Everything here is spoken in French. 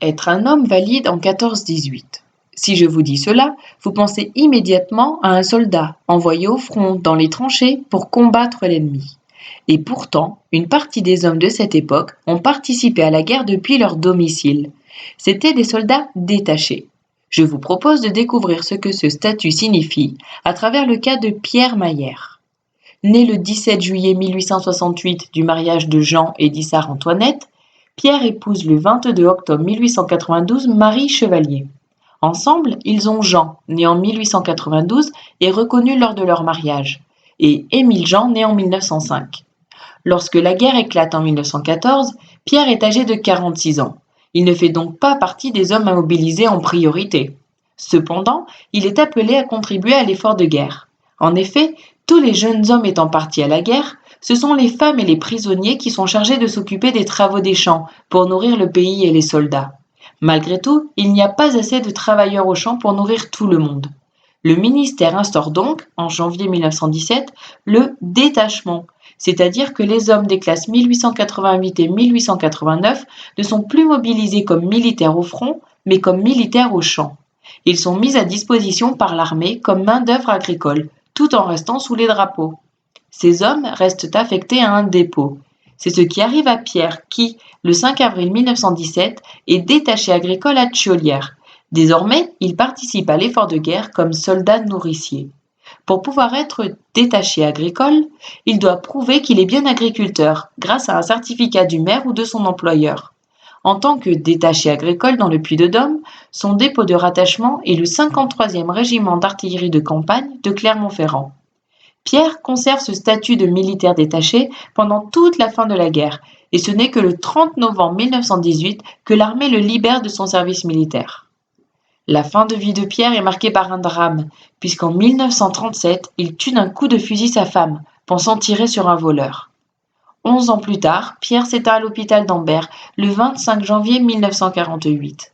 Être un homme valide en 14-18. Si je vous dis cela, vous pensez immédiatement à un soldat envoyé au front dans les tranchées pour combattre l'ennemi. Et pourtant, une partie des hommes de cette époque ont participé à la guerre depuis leur domicile. C'étaient des soldats détachés. Je vous propose de découvrir ce que ce statut signifie à travers le cas de Pierre Maillère. Né le 17 juillet 1868 du mariage de Jean et d'Issard Antoinette, Pierre épouse le 22 octobre 1892 Marie Chevalier. Ensemble, ils ont Jean, né en 1892 et reconnu lors de leur mariage, et Émile Jean, né en 1905. Lorsque la guerre éclate en 1914, Pierre est âgé de 46 ans. Il ne fait donc pas partie des hommes à mobiliser en priorité. Cependant, il est appelé à contribuer à l'effort de guerre. En effet, tous les jeunes hommes étant partis à la guerre, ce sont les femmes et les prisonniers qui sont chargés de s'occuper des travaux des champs pour nourrir le pays et les soldats. Malgré tout, il n'y a pas assez de travailleurs aux champs pour nourrir tout le monde. Le ministère instaure donc, en janvier 1917, le détachement, c'est-à-dire que les hommes des classes 1888 et 1889 ne sont plus mobilisés comme militaires au front, mais comme militaires aux champs. Ils sont mis à disposition par l'armée comme main-d'œuvre agricole, tout en restant sous les drapeaux. Ces hommes restent affectés à un dépôt. C'est ce qui arrive à Pierre qui, le 5 avril 1917, est détaché agricole à Thiollière. Désormais, il participe à l'effort de guerre comme soldat nourricier. Pour pouvoir être détaché agricole, il doit prouver qu'il est bien agriculteur grâce à un certificat du maire ou de son employeur. En tant que détaché agricole dans le Puy-de-Dôme, son dépôt de rattachement est le 53e régiment d'artillerie de campagne de Clermont-Ferrand. Pierre conserve ce statut de militaire détaché pendant toute la fin de la guerre, et ce n'est que le 30 novembre 1918 que l'armée le libère de son service militaire. La fin de vie de Pierre est marquée par un drame, puisqu'en 1937, il tue d'un coup de fusil sa femme, pensant tirer sur un voleur. 11 ans plus tard, Pierre s'éteint à l'hôpital d'Ambert le 25 janvier 1948.